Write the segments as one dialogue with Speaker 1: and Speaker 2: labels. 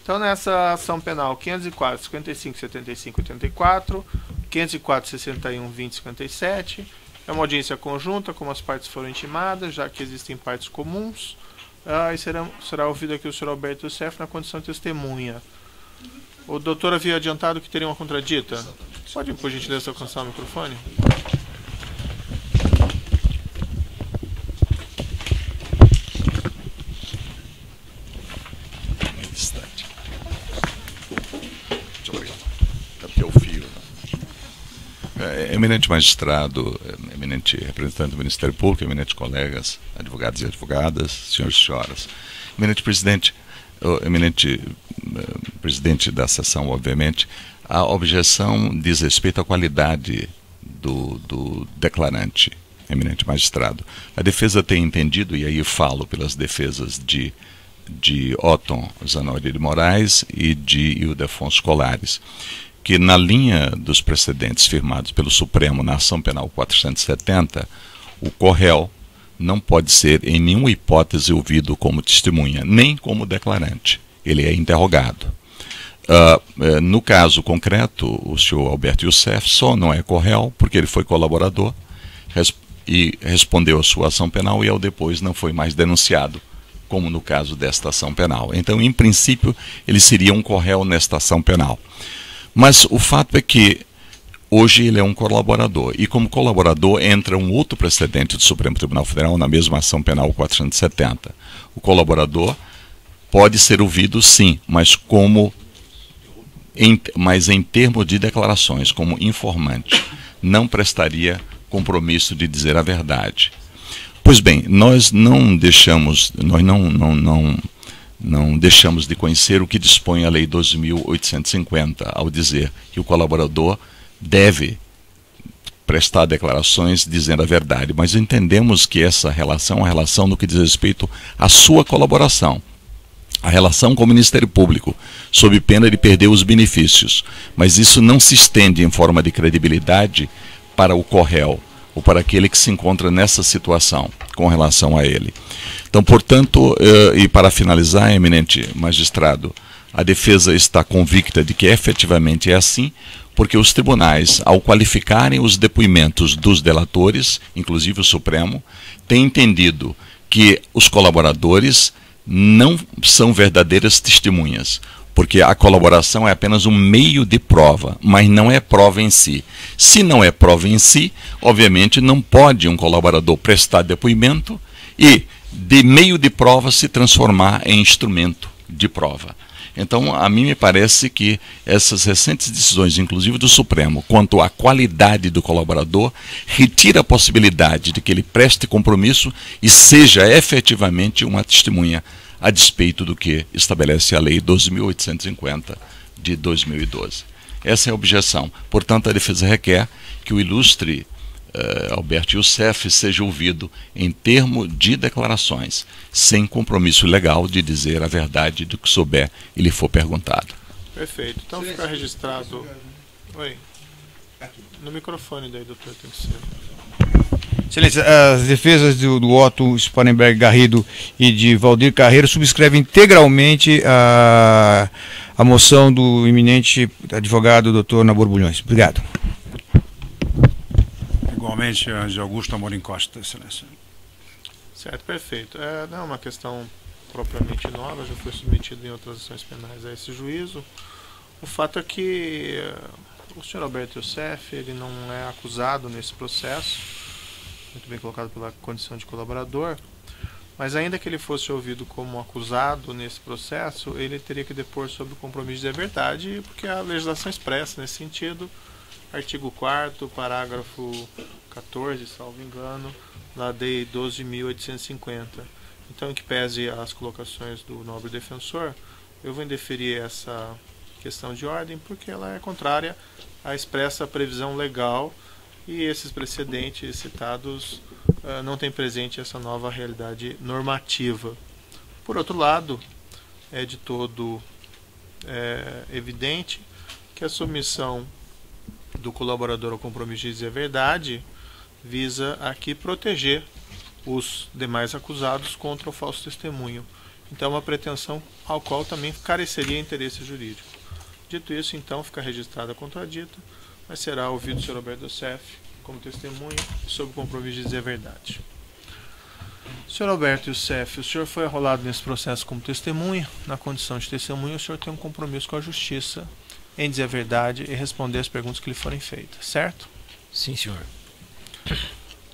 Speaker 1: Então, nessa ação penal 504, 55, 75, 84, 504, 61, 20, 57, é uma audiência conjunta, como as partes foram intimadas, já que existem partes comuns, e será ouvido aqui o senhor Alberto Youssef na condição de testemunha. O doutor havia adiantado que teria uma contradita? Pode, por gentileza, alcançar o microfone?
Speaker 2: Eminente magistrado, eminente representante do Ministério Público, eminente colegas, advogados e advogadas, senhores e senhoras. Eminente presidente da sessão, obviamente, a objeção diz respeito à qualidade do declarante, eminente magistrado. A defesa tem entendido, e aí falo pelas defesas de Otton Zanoli de Moraes e de Ildefonso Colares, que na linha dos precedentes firmados pelo Supremo na ação penal 470, o corréu não pode ser em nenhuma hipótese ouvido como testemunha, nem como declarante. Ele é interrogado. No caso concreto, o senhor Alberto Youssef só não é corréu porque ele foi colaborador e respondeu a sua ação penal e ao depois não foi mais denunciado, como no caso desta ação penal. Então, em princípio, ele seria um corréu nesta ação penal. Mas o fato é que hoje ele é um colaborador, e como colaborador entra um outro precedente do Supremo Tribunal Federal na mesma ação penal 470. O colaborador pode ser ouvido sim, mas em termos de declarações, como informante, não prestaria compromisso de dizer a verdade. Pois bem, nós não deixamos de conhecer o que dispõe a Lei 12.850, ao dizer que o colaborador deve prestar declarações dizendo a verdade, mas entendemos que essa relação é uma relação no que diz respeito à sua colaboração, a relação com o Ministério Público, sob pena de perder os benefícios, mas isso não se estende em forma de credibilidade para o corréu, ou para aquele que se encontra nessa situação com relação a ele. Então, portanto, e para finalizar, eminente magistrado, a defesa está convicta de que efetivamente é assim, porque os tribunais, ao qualificarem os depoimentos dos delatores, inclusive o Supremo, têm entendido que os colaboradores não são verdadeiras testemunhas, porque a colaboração é apenas um meio de prova, mas não é prova em si. Se não é prova em si, obviamente não pode um colaborador prestar depoimento e, de meio de prova, se transformar em instrumento de prova. Então, a mim me parece que essas recentes decisões, inclusive do Supremo, quanto à qualidade do colaborador, retira a possibilidade de que ele preste compromisso e seja efetivamente uma testemunha, a despeito do que estabelece a Lei 12.850 de 2012. Essa é a objeção. Portanto, a defesa requer que o ilustre Alberto Youssef seja ouvido em termos de declarações, sem compromisso legal de dizer a verdade do que souber e lhe for perguntado.
Speaker 1: Perfeito. Então fica registrado. Oi. No microfone daí, doutor, tem que ser.
Speaker 3: Excelência, as defesas do Otto Spangenberg Garrido e de Valdir Carreiro subscrevem integralmente a moção do eminente advogado doutor Nabor Bulhões. Obrigado.
Speaker 4: Igualmente, de Augusto Amorim Costa, excelência.
Speaker 1: Certo, perfeito. Não é uma questão propriamente nova, já foi submetido em outras ações penais a esse juízo. O fato é que o senhor Alberto Youssef, ele não é acusado nesse processo, muito bem colocado pela condição de colaborador, mas ainda que ele fosse ouvido como acusado nesse processo, ele teria que depor sob o compromisso de dizer a verdade, porque a legislação expressa nesse sentido, artigo 4º, parágrafo 14, salvo engano, da Lei 12.850. Então, em que pese as colocações do nobre defensor, eu vou indeferir essa questão de ordem, porque ela é contrária à expressa previsão legal, e esses precedentes citados não têm presente essa nova realidade normativa. Por outro lado, é de todo evidente que a submissão do colaborador ao compromisso de dizer a verdade visa aqui proteger os demais acusados contra o falso testemunho. Então é uma pretensão ao qual também careceria interesse jurídico. Dito isso, então, fica registrada a contradita, mas será ouvido o Sr. Alberto Youssef como testemunha sob o compromisso de dizer a verdade. Sr. Alberto Youssef, o senhor foi arrolado nesse processo como testemunha. Na condição de testemunha, o senhor tem um compromisso com a justiça em dizer a verdade e responder as perguntas que lhe forem feitas, certo?
Speaker 5: Sim, senhor.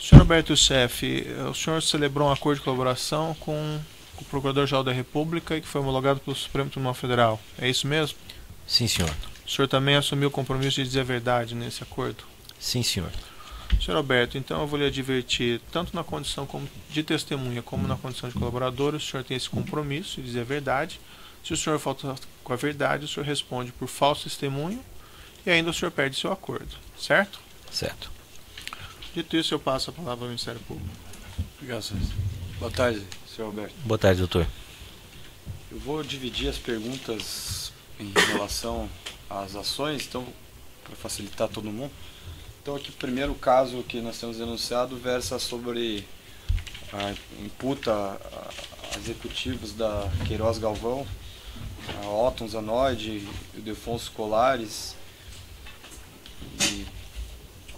Speaker 1: Sr. Alberto Youssef, o senhor celebrou um acordo de colaboração com o Procurador-Geral da República e que foi homologado pelo Supremo Tribunal Federal. É isso mesmo?
Speaker 5: Sim, senhor.
Speaker 1: O senhor também assumiu o compromisso de dizer a verdade nesse acordo?
Speaker 5: Sim, senhor.
Speaker 1: Sr. Alberto, então eu vou lhe advertir, tanto na condição de testemunha como na condição de colaborador, o senhor tem esse compromisso de dizer a verdade. Se o senhor falta com a verdade, o senhor responde por falso testemunho e ainda o senhor perde seu acordo, certo?
Speaker 5: Certo.
Speaker 1: Dito isso, eu passo a palavra ao Ministério Público.
Speaker 6: Obrigado, senhor. Boa tarde, senhor Alberto.
Speaker 5: Boa tarde, doutor.
Speaker 6: Eu vou dividir as perguntas em relação às ações, então, para facilitar todo mundo. Então, aqui, o primeiro caso que nós temos denunciado versa sobre a imputa a executivos da Queiroz Galvão, a Otton Zanoide, o Defonso Colares e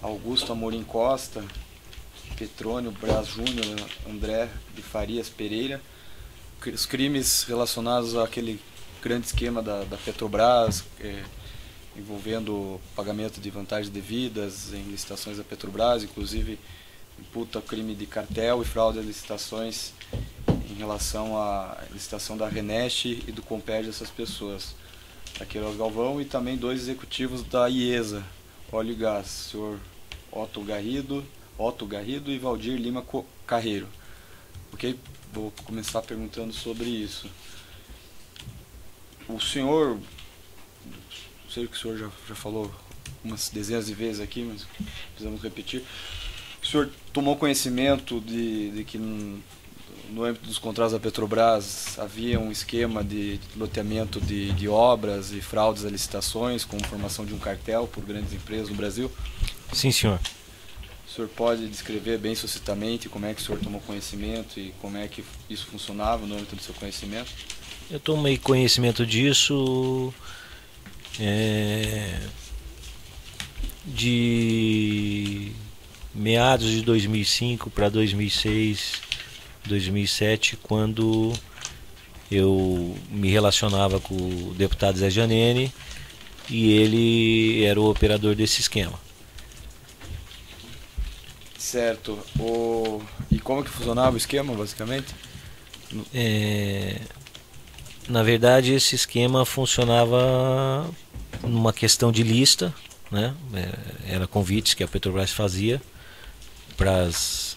Speaker 6: Augusto Amorim Costa, Petrônio Braz Júnior, André de Farias Pereira, os crimes relacionados àquele grande esquema da Petrobras, envolvendo pagamento de vantagens devidas em licitações da Petrobras, inclusive imputa crime de cartel e fraude a licitações em relação à licitação da Renest e do Comped dessas pessoas, da Queiroz Galvão, e também 2 executivos da IESA, Óleo e Gás, senhor Otto Garrido e Valdir Lima Carreiro. Ok? Vou começar perguntando sobre isso. O senhor, sei que o senhor já falou umas dezenas de vezes aqui, mas precisamos repetir. O senhor tomou conhecimento de que no âmbito dos contratos da Petrobras havia um esquema de loteamento de obras e fraudes a licitações com formação de um cartel por grandes empresas no Brasil?
Speaker 5: Sim, senhor.
Speaker 6: O senhor pode descrever bem sucintamente como é que o senhor tomou conhecimento e como é que isso funcionava no âmbito do seu conhecimento?
Speaker 5: Eu tomei conhecimento disso de meados de 2005 para 2006, 2007, quando eu me relacionava com o deputado Zé Janene e ele era o operador desse esquema.
Speaker 6: Certo. E como que funcionava o esquema, basicamente?
Speaker 5: Na verdade, esse esquema funcionava numa questão de lista, né? Era convites que a Petrobras fazia para as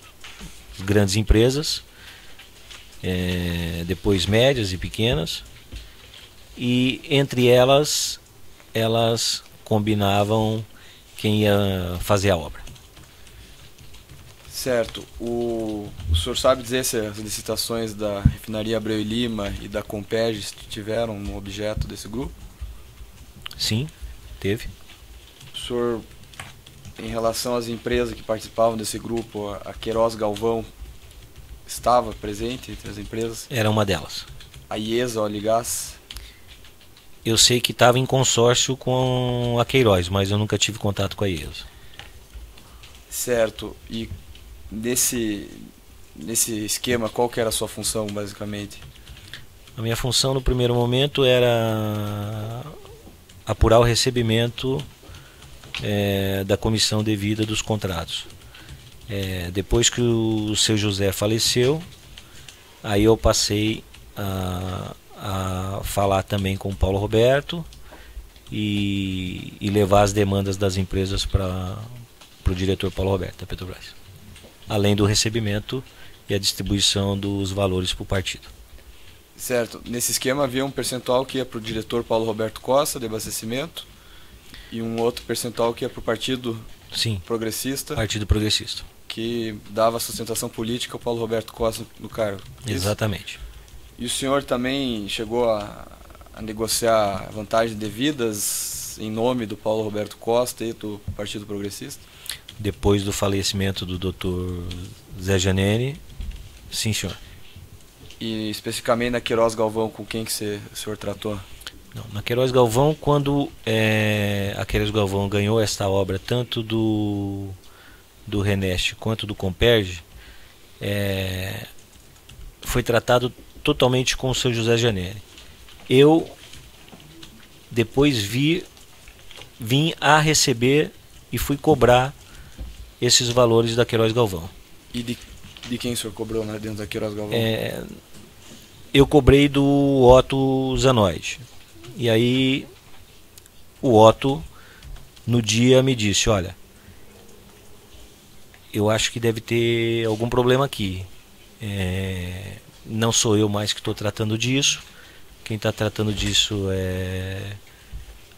Speaker 5: grandes empresas, depois médias e pequenas, e entre elas combinavam quem ia fazer a obra.
Speaker 6: Certo. O senhor sabe dizer se as licitações da refinaria Abreu e Lima e da Compeg tiveram um objeto desse grupo?
Speaker 5: Sim, teve.
Speaker 6: O senhor, em relação às empresas que participavam desse grupo, a Queiroz Galvão estava presente entre as empresas?
Speaker 5: Era uma delas.
Speaker 6: A IESA, Óleo e Gás?
Speaker 5: Eu sei que estava em consórcio com a Queiroz, mas eu nunca tive contato com a IESA.
Speaker 6: Certo. E nesse esquema, qual que era a sua função, basicamente?
Speaker 5: A minha função no primeiro momento era apurar o recebimento da comissão devida dos contratos. Depois que o seu José faleceu, aí eu passei a falar também com o Paulo Roberto e levar as demandas das empresas para o diretor Paulo Roberto da Petrobras, além do recebimento e a distribuição dos valores para o partido.
Speaker 6: Certo. Nesse esquema havia um percentual que ia para o diretor Paulo Roberto Costa, de abastecimento, e um outro percentual que ia para o Partido
Speaker 5: Sim,
Speaker 6: Progressista,
Speaker 5: Partido Progressista.
Speaker 6: que dava sustentação política ao Paulo Roberto Costa no cargo.
Speaker 5: Exatamente.
Speaker 6: E o senhor também chegou a negociar vantagens devidas em nome do Paulo Roberto Costa e do Partido Progressista?
Speaker 5: Depois do falecimento do Dr. Zé Janene, sim, senhor.
Speaker 6: E especificamente na Queiroz Galvão, com quem que o senhor tratou?
Speaker 5: Não, na Queiroz Galvão, quando a Queiroz Galvão ganhou esta obra, tanto do Reneste quanto do Comperge, foi tratado totalmente com o seu José Janelli. Eu depois vim a receber e fui cobrar esses valores da Queiroz Galvão.
Speaker 6: E de quem o senhor cobrou, né, dentro da Queiroz Galvão?
Speaker 5: Eu cobrei do Otto Zanoide. E aí o Otto no dia me disse: olha, eu acho que deve ter algum problema aqui. Não sou eu mais que estou tratando disso. Quem está tratando disso é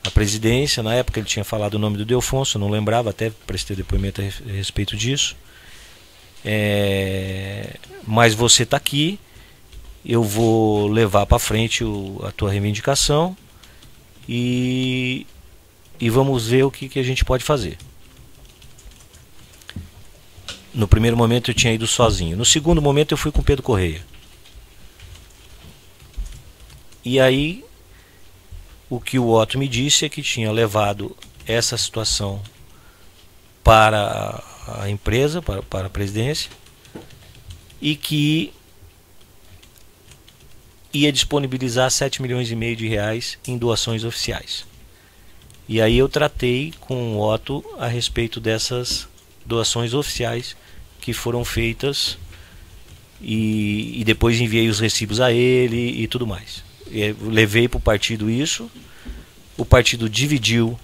Speaker 5: a presidência. Na época ele tinha falado o nome do Delfonso, eu não lembrava, até prestei depoimento a respeito disso. Mas você está aqui, eu vou levar para frente a tua reivindicação e vamos ver o que a gente pode fazer. No primeiro momento eu tinha ido sozinho. No segundo momento eu fui com o Pedro Correia. E aí o que o Otto me disse é que tinha levado essa situação para a empresa, para a presidência, e que ia disponibilizar 7,5 milhões de reais em doações oficiais. E aí eu tratei com o Otto a respeito dessas doações oficiais que foram feitas e depois enviei os recibos a ele e tudo mais. Eu levei para o partido isso, o partido dividiu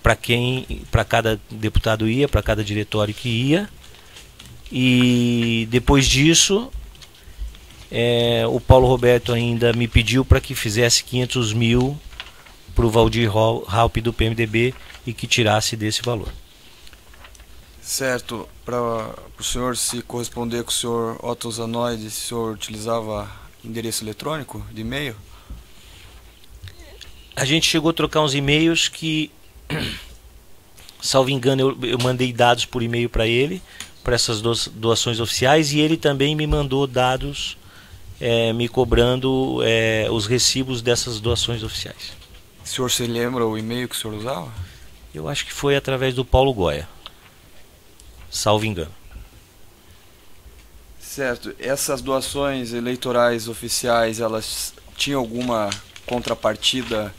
Speaker 5: para cada deputado ia, para cada diretório que ia, e depois disso o Paulo Roberto ainda me pediu para que fizesse 500 mil para o Valdir Raupp do PMDB e que tirasse desse valor.
Speaker 6: Certo. Para o senhor se corresponder com o senhor Otto Zanoide, o senhor utilizava endereço eletrônico de e-mail?
Speaker 5: A gente chegou a trocar uns e-mails que, salvo engano, eu mandei dados por e-mail para ele, para essas doações oficiais, e ele também me mandou dados me cobrando os recibos dessas doações oficiais.
Speaker 6: O senhor se lembra o e-mail que o senhor usava?
Speaker 5: Eu acho que foi através do Paulo Goya, salvo engano.
Speaker 6: Certo. Essas doações eleitorais oficiais, elas tinham alguma contrapartida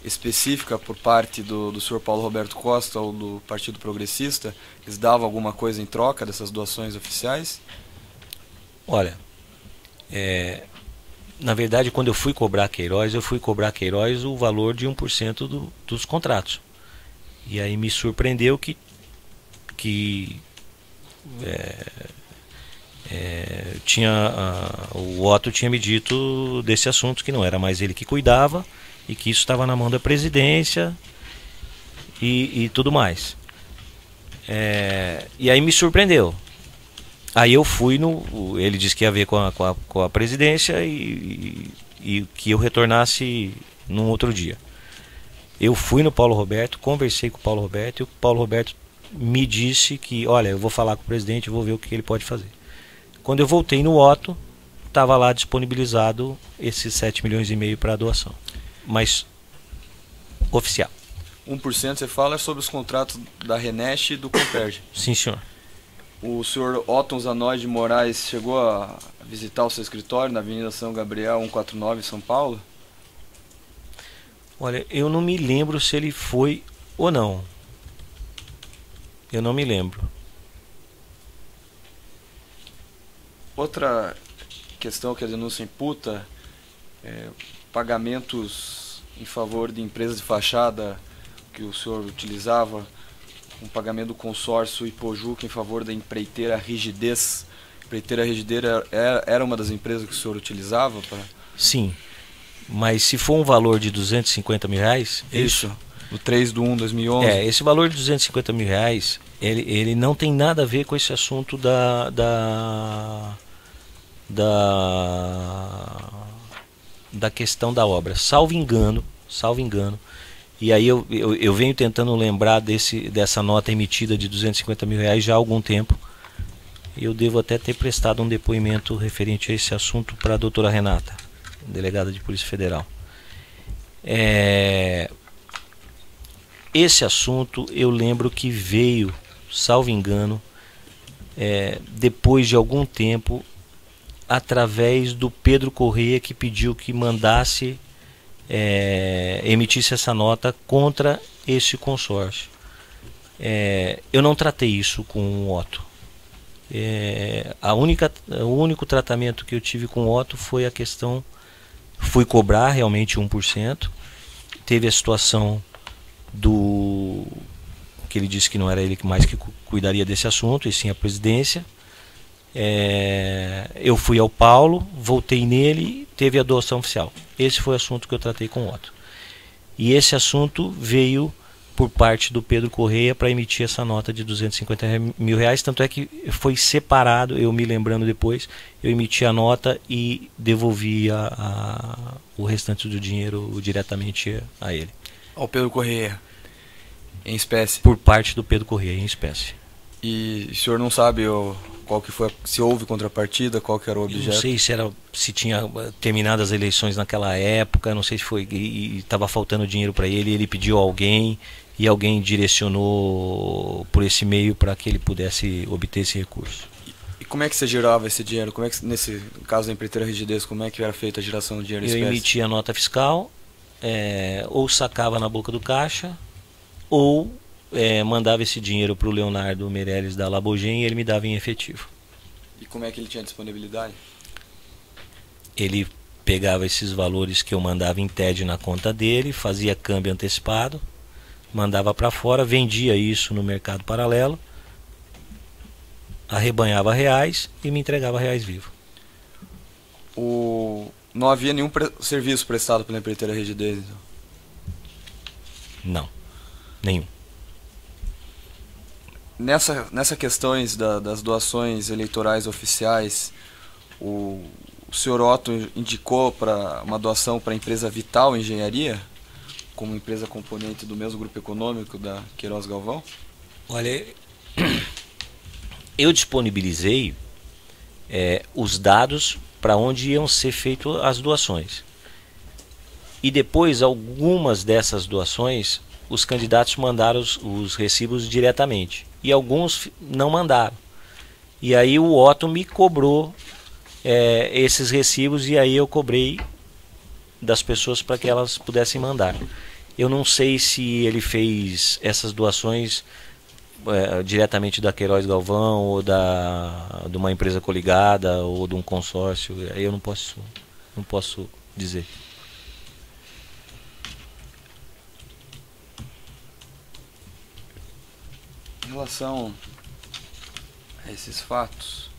Speaker 6: específica por parte do senhor Paulo Roberto Costa ou do Partido Progressista? Eles davam alguma coisa em troca dessas doações oficiais?
Speaker 5: Olha, na verdade, quando eu fui cobrar Queiroz, o valor de 1% dos contratos. E aí me surpreendeu que o Otto tinha me dito desse assunto, que não era mais ele que cuidava e que isso estava na mão da presidência e tudo mais. E aí me surpreendeu. Aí eu fui ele disse que ia ver com a presidência e que eu retornasse num outro dia. Eu fui no Paulo Roberto, conversei com o Paulo Roberto e o Paulo Roberto me disse que, olha, eu vou falar com o presidente, eu vou ver o que ele pode fazer. Quando eu voltei no Otto, estava lá disponibilizado esses 7,5 milhões para a doação, mas oficial.
Speaker 6: 1% você fala sobre os contratos da Reneste e do Comperge.
Speaker 5: Sim, senhor.
Speaker 6: O senhor Otto Zanoide de Moraes chegou a visitar o seu escritório na Avenida São Gabriel 149, em São Paulo?
Speaker 5: Olha, eu não me lembro se ele foi ou não. Eu não me lembro.
Speaker 6: Outra questão que a denúncia imputa é pagamentos em favor de empresas de fachada que o senhor utilizava, um pagamento do consórcio Ipojuca em favor da empreiteira Rigidez. A empreiteira Rigidez era uma das empresas que o senhor utilizava para...
Speaker 5: Sim, mas se for um valor de 250 mil reais...
Speaker 6: Isso, o 3/1/2011.
Speaker 5: Esse valor de 250 mil reais, ele não tem nada a ver com esse assunto da questão da obra, salvo engano. E aí eu venho tentando lembrar dessa nota emitida de 250 mil reais já há algum tempo. Eu devo até ter prestado um depoimento referente a esse assunto para a doutora Renata, delegada de Polícia Federal. Esse assunto eu lembro que veio, salvo engano, depois de algum tempo, através do Pedro Corrêa, que pediu que mandasse, emitisse essa nota contra esse consórcio. Eu não tratei isso com o Otto. O único tratamento que eu tive com o Otto foi a questão, fui cobrar realmente 1%, teve a situação que ele disse que não era ele que mais que cuidaria desse assunto, e sim a presidência. Eu fui ao Paulo, voltei nele, teve a doação oficial. Esse foi o assunto que eu tratei com o Otto. E esse assunto veio por parte do Pedro Corrêa para emitir essa nota de R$250 mil, tanto é que foi separado, eu me lembrando depois, eu emiti a nota e devolvi o restante do dinheiro diretamente a ele.
Speaker 6: Ao Pedro Corrêa, em espécie?
Speaker 5: Por parte do Pedro Corrêa, em espécie.
Speaker 6: E o senhor não sabe qual que foi, se houve contrapartida, qual que era o objeto?
Speaker 5: Eu não sei se tinha terminado as eleições naquela época, não sei se foi, e estava faltando dinheiro para ele pediu a alguém, e alguém direcionou por esse meio para que ele pudesse obter esse recurso.
Speaker 6: E como é que você girava esse dinheiro? Como é que, nesse caso da empreiteira Rigidez, como é que era feita a geração de dinheiro em espécie?
Speaker 5: Eu emitia a nota fiscal, ou sacava na boca do caixa, ou mandava esse dinheiro para o Leonardo Meirelles da Labogem e ele me dava em efetivo.
Speaker 6: E como é que ele tinha disponibilidade?
Speaker 5: Ele pegava esses valores que eu mandava em TED na conta dele, fazia câmbio antecipado, mandava para fora, vendia isso no mercado paralelo, arrebanhava reais e me entregava reais vivo.
Speaker 6: Não havia nenhum serviço prestado pela empreiteira Rigidez, então?
Speaker 5: Não, nenhum.
Speaker 6: Nessa questões das doações eleitorais oficiais, o senhor Otto indicou para uma doação para a empresa Vital Engenharia, como empresa componente do mesmo grupo econômico da Queiroz Galvão?
Speaker 5: Olha, eu disponibilizei os dados para onde iam ser feitas as doações. E depois, algumas dessas doações, os candidatos mandaram os recibos diretamente. E alguns não mandaram. E aí o Otto me cobrou esses recibos, e aí eu cobrei das pessoas para que elas pudessem mandar. Eu não sei se ele fez essas doações diretamente da Queiroz Galvão, ou de uma empresa coligada, ou de um consórcio. Aí eu não posso dizer.
Speaker 6: Em relação a esses fatos,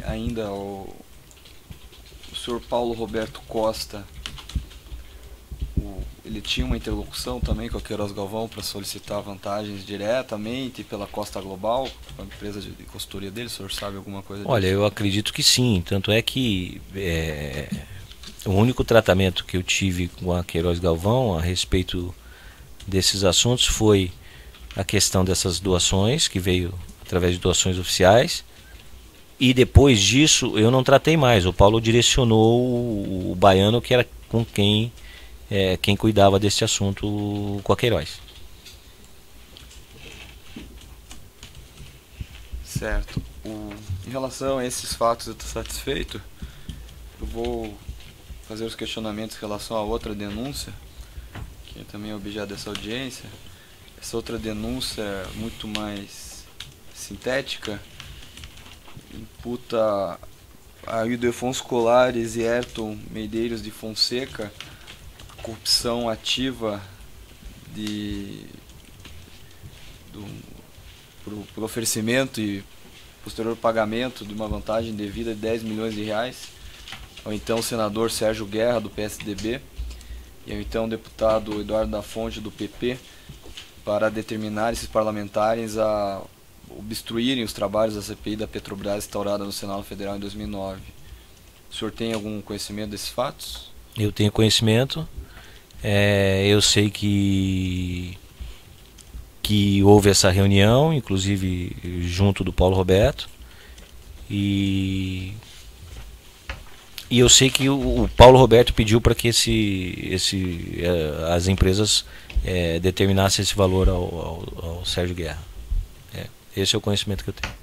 Speaker 6: ainda o senhor Paulo Roberto Costa, ele tinha uma interlocução também com a Queiroz Galvão para solicitar vantagens diretamente pela Costa Global, a empresa de consultoria dele. O senhor sabe alguma coisa disso?
Speaker 5: Olha, eu acredito que sim, tanto é que o único tratamento que eu tive com a Queiroz Galvão a respeito desses assuntos foi a questão dessas doações, que veio através de doações oficiais, e depois disso eu não tratei mais. O Paulo direcionou o baiano, que era com quem cuidava desse assunto com a Queiroz.
Speaker 6: Certo. Em relação a esses fatos, eu estou satisfeito. Eu vou fazer os questionamentos em relação a outra denúncia, que também é objeto dessa audiência. Essa outra denúncia é muito mais sintética, imputa a Ildefonso Colares e Ayrton Medeiros de Fonseca a corrupção ativa por oferecimento e posterior pagamento de uma vantagem devida de R$10 milhões ao então senador Sérgio Guerra, do PSDB, e ao então deputado Eduardo da Fonte, do PP, para determinar esses parlamentares a obstruírem os trabalhos da CPI da Petrobras instaurada no Senado Federal em 2009. O senhor tem algum conhecimento desses fatos?
Speaker 5: Eu tenho conhecimento. Eu sei que houve essa reunião, inclusive junto do Paulo Roberto, E eu sei que o Paulo Roberto pediu para que as empresas determinassem esse valor ao Sérgio Guerra. Esse é o conhecimento que eu tenho.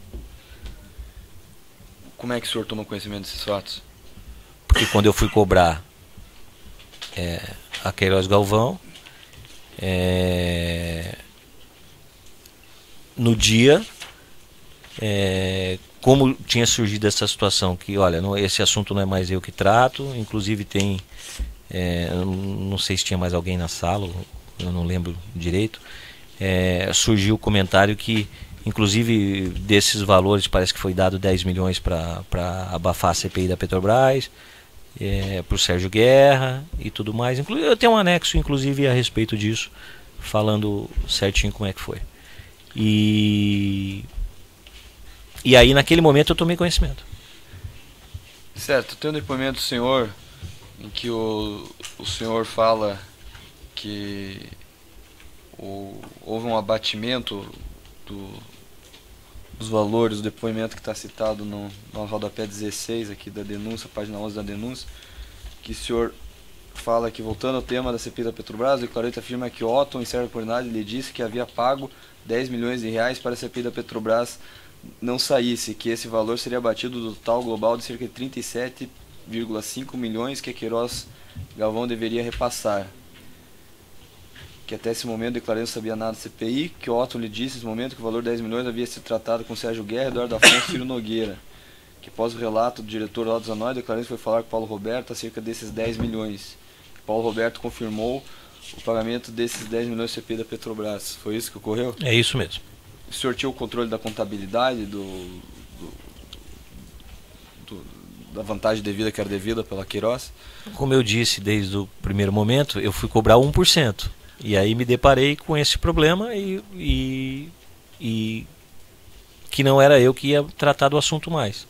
Speaker 6: Como é que o senhor tomou conhecimento desses fatos?
Speaker 5: Porque quando eu fui cobrar a Queiroz Galvão, no dia, como tinha surgido essa situação, que olha, esse assunto não é mais eu que trato, inclusive tem, não sei se tinha mais alguém na sala, eu não lembro direito, surgiu o comentário que, inclusive, desses valores, parece que foi dado 10 milhões para abafar a CPI da Petrobras, para o Sérgio Guerra e tudo mais. Eu tenho um anexo, inclusive, a respeito disso, falando certinho como é que foi. E aí, naquele momento, eu tomei conhecimento.
Speaker 6: Certo, tem um depoimento do senhor em que o senhor fala que houve um abatimento dos valores, o depoimento que está citado no rodapé 16 aqui da denúncia, página 11 da denúncia, que o senhor fala que, voltando ao tema da CPI da Petrobras, o declarante afirma que Otton, em certa oportunidade, lhe disse que havia pago 10 milhões de reais para a CPI da Petrobras não saísse, que esse valor seria abatido do total global de cerca de 37,5 milhões que a Queiroz Galvão deveria repassar. Que até esse momento o declarante não sabia nada da CPI, que Otton lhe disse nesse momento que o valor de 10 milhões havia sido tratado com Sérgio Guerra, Eduardo Afonso e Ciro Nogueira. Que após o relato do diretor Laudo Zanoi, o declarante foi falar com Paulo Roberto acerca desses 10 milhões. Paulo Roberto confirmou o pagamento desses 10 milhões de CPI da Petrobras. Foi isso que ocorreu?
Speaker 5: É isso mesmo.
Speaker 6: O senhor tinha o controle da contabilidade, da vantagem devida que era devida pela Queiroz?
Speaker 5: Como eu disse desde o primeiro momento, eu fui cobrar 1%. E aí me deparei com esse problema e que não era eu que ia tratar do assunto mais.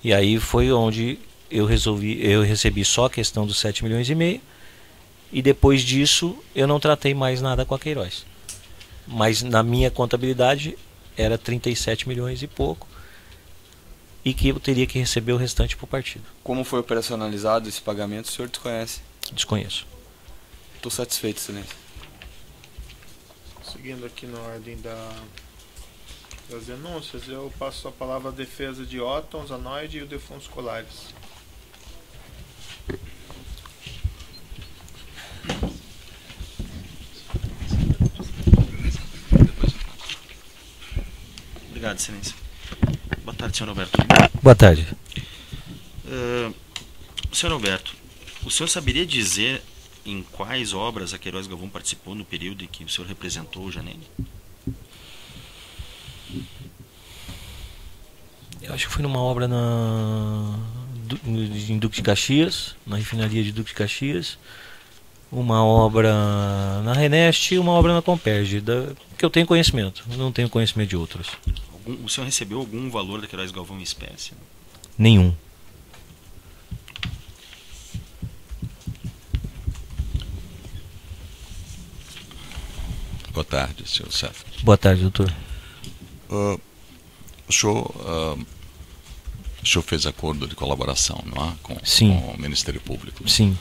Speaker 5: E aí foi onde eu recebi só a questão dos 7 milhões e meio, e depois disso eu não tratei mais nada com a Queiroz. Mas na minha contabilidade era 37 milhões e pouco, e que eu teria que receber o restante para o partido.
Speaker 6: Como foi operacionalizado esse pagamento, o senhor desconhece?
Speaker 5: Desconheço.
Speaker 6: Estou satisfeito, excelência.
Speaker 1: Seguindo aqui na ordem das denúncias, eu passo a palavra à defesa de Otton, Zanoide e o Ildefonso Colares.
Speaker 7: Obrigado, excelência. Boa tarde, senhor Alberto.
Speaker 5: Boa tarde.
Speaker 7: Senhor Alberto, o senhor saberia dizer em quais obras a Queiroz Galvão participou no período em que o senhor representou o Janelli?
Speaker 5: Eu acho que foi numa obra em Duque de Caxias, na refinaria de Duque de Caxias, uma obra na Reneste e uma obra na Comperge, que eu tenho conhecimento, não tenho conhecimento de outras.
Speaker 7: O senhor recebeu algum valor da Queiroz Galvão em espécie?
Speaker 5: Nenhum.
Speaker 2: Boa tarde, senhor Sérgio.
Speaker 5: Boa tarde, doutor.
Speaker 2: O senhor fez acordo de colaboração, não é? Com o Ministério Público.
Speaker 5: Sim.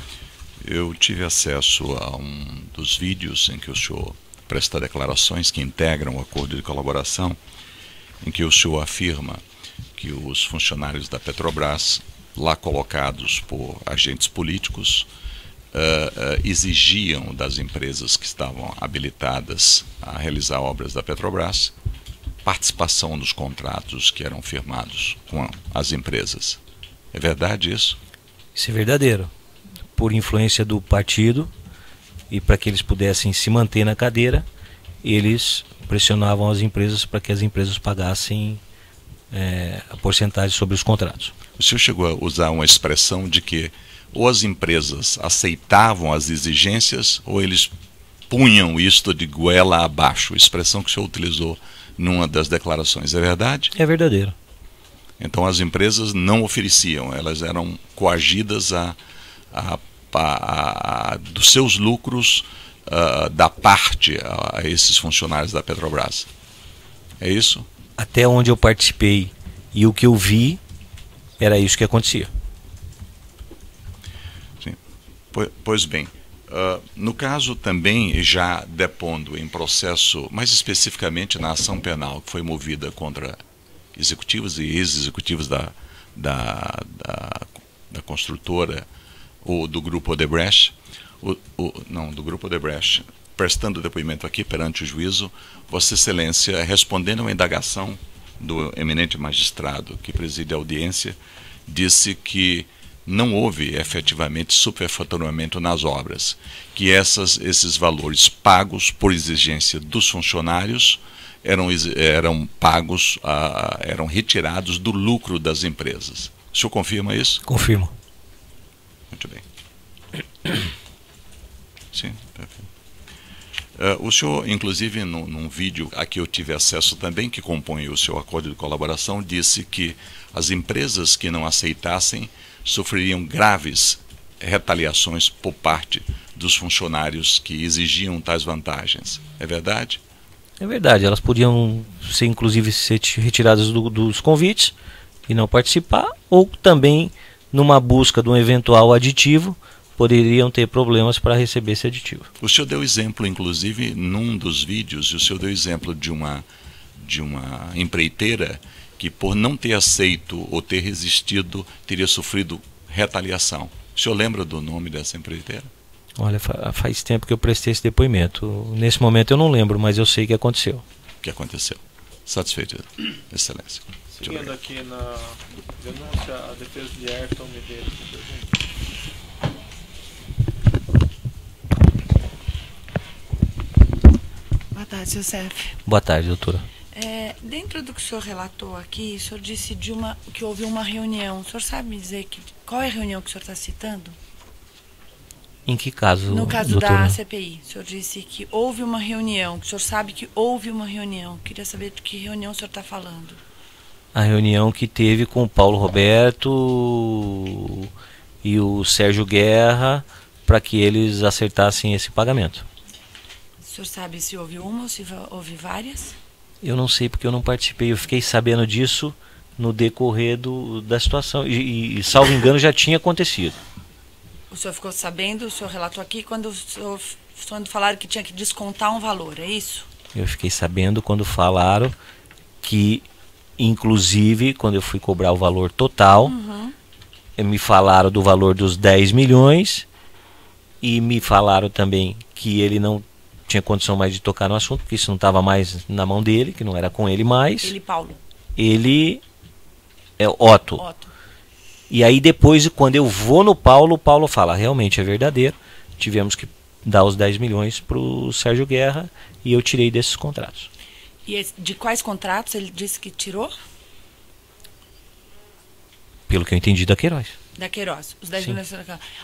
Speaker 2: Eu tive acesso a um dos vídeos em que o senhor presta declarações que integram o acordo de colaboração, em que o senhor afirma que os funcionários da Petrobras, lá colocados por agentes políticos, exigiam das empresas que estavam habilitadas a realizar obras da Petrobras participação nos contratos que eram firmados com as empresas. É verdade isso?
Speaker 5: Isso é verdadeiro. Por influência do partido e para que eles pudessem se manter na cadeira, eles pressionavam as empresas para que as empresas pagassem a porcentagem sobre os contratos.
Speaker 2: O senhor chegou a usar uma expressão de que ou as empresas aceitavam as exigências ou eles punham isto de goela abaixo, expressão que o senhor utilizou numa das declarações. É verdade?
Speaker 5: É verdadeiro.
Speaker 2: Então as empresas não ofereciam, elas eram coagidas dos seus lucros da parte a esses funcionários da Petrobras. É isso?
Speaker 5: Até onde eu participei E o que eu vi era isso que acontecia.
Speaker 2: Sim. Pois bem, no caso também já depondo em processo, mais especificamente na ação penal que foi movida contra executivos e ex-executivos da construtora ou do grupo Odebrecht, do grupo Odebrecht, prestando depoimento aqui perante o juízo, Vossa Excelência, respondendo a uma indagação do eminente magistrado que preside a audiência, disse que não houve efetivamente superfaturamento nas obras, que esses valores pagos por exigência dos funcionários eram pagos, eram retirados do lucro das empresas. O senhor confirma isso?
Speaker 5: Confirmo.
Speaker 2: Muito bem. Sim, perfeito. O senhor, inclusive, num vídeo a que eu tive acesso também, que compõe o seu acordo de colaboração, disse que as empresas que não aceitassem sofreriam graves retaliações por parte dos funcionários que exigiam tais vantagens. É verdade?
Speaker 5: É verdade, elas podiam ser, inclusive, ser retiradas dos convites e não participar, ou também, numa busca de um eventual aditivo, poderiam ter problemas para receber esse aditivo.
Speaker 2: O senhor deu exemplo, inclusive, num dos vídeos, o senhor deu exemplo de uma empreiteira que, por não ter aceito ou ter resistido, teria sofrido retaliação. O senhor lembra do nome dessa empreiteira?
Speaker 5: Olha, faz tempo que eu prestei esse depoimento. Nesse momento eu não lembro, mas eu sei que aconteceu.
Speaker 2: O que aconteceu? Satisfeito, Excelência.
Speaker 1: Seguindo aqui na denúncia, a defesa de Ayrton Medeiros.
Speaker 8: Boa tarde, Josef.
Speaker 5: Boa tarde, doutora.
Speaker 8: Dentro do que o senhor relatou aqui, o senhor disse que houve uma reunião. O senhor sabe me dizer qual é a reunião que o senhor está citando?
Speaker 5: Em que caso,
Speaker 8: No caso
Speaker 5: doutora?
Speaker 8: da CPI. O senhor disse que houve uma reunião, que o senhor sabe que houve uma reunião. Queria saber de que reunião o senhor está falando.
Speaker 5: A reunião que teve com o Paulo Roberto e o Sérgio Guerra para que eles acertassem esse pagamento.
Speaker 8: O senhor sabe se houve uma ou se houve várias?
Speaker 5: Eu não sei porque eu não participei. Eu fiquei sabendo disso no decorrer da situação. E salvo engano, já tinha acontecido.
Speaker 8: O senhor ficou sabendo, o senhor relatou aqui, quando falaram que tinha que descontar um valor, é isso?
Speaker 5: Eu fiquei sabendo quando falaram que, inclusive, quando eu fui cobrar o valor total, me falaram do valor dos 10 milhões e me falaram também que ele não tinha condição mais de tocar no assunto, porque isso não estava mais na mão dele, que não era com ele mais.
Speaker 8: Ele, Paulo.
Speaker 5: Ele é Otto.
Speaker 8: Otto.
Speaker 5: E aí depois, quando eu vou no Paulo, o Paulo fala, realmente é verdadeiro, tivemos que dar os 10 milhões para o Sérgio Guerra e eu tirei desses contratos.
Speaker 8: E de quais contratos ele disse que tirou?
Speaker 5: Pelo que eu entendi da Queiroz.
Speaker 8: Da Queiroz, os 10
Speaker 5: Sim.
Speaker 8: milhões.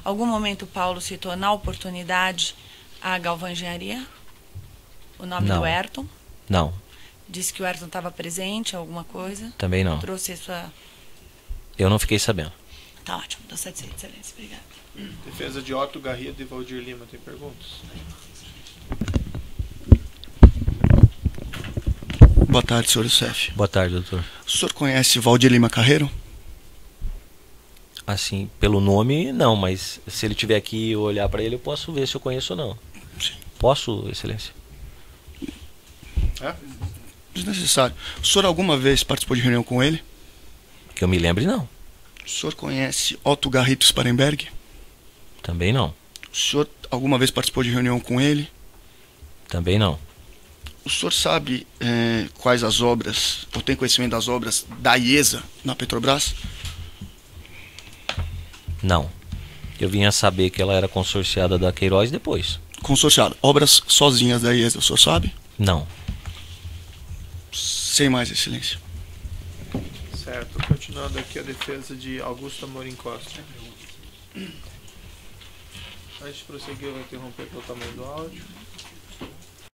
Speaker 8: Algum momento o Paulo citou na oportunidade a Galvão Engenharia? O nome
Speaker 5: Não.
Speaker 8: do Ayrton?
Speaker 5: Não,
Speaker 8: Disse que o Ayrton estava presente, alguma coisa?
Speaker 5: também não.
Speaker 8: Trouxe a sua...
Speaker 5: Eu não fiquei sabendo.
Speaker 8: Tá ótimo, estou satisfeito, excelência, obrigada.
Speaker 1: Defesa de Otto Garrido e Valdir Lima, tem perguntas?
Speaker 9: Boa tarde, senhor Youssef.
Speaker 5: Boa tarde, doutor.
Speaker 9: O senhor conhece Valdir Lima Carreiro?
Speaker 5: Assim, pelo nome, não, mas se ele estiver aqui e eu olhar para ele, eu posso ver se eu conheço ou não.
Speaker 9: Sim.
Speaker 5: Posso, excelência?
Speaker 9: Desnecessário. O senhor alguma vez participou de reunião com ele?
Speaker 5: Que eu me lembre, não.
Speaker 9: O senhor conhece Otto Garrito Sparenberg?
Speaker 5: Também não.
Speaker 9: O senhor alguma vez participou de reunião com ele?
Speaker 5: Também não.
Speaker 9: O senhor sabe quais as obras, ou tem conhecimento das obras da IESA na Petrobras?
Speaker 5: Não. Eu vim a saber que ela era consorciada da Queiroz depois.
Speaker 9: Consorciado. Obras sozinhas da IESA, o senhor sabe?
Speaker 5: Não.
Speaker 9: Sem mais, excelência.
Speaker 1: Certo, continuando aqui a defesa de Augusto Amorim Costa. Antes de prosseguir, eu vou interromper pelo tamanho do áudio.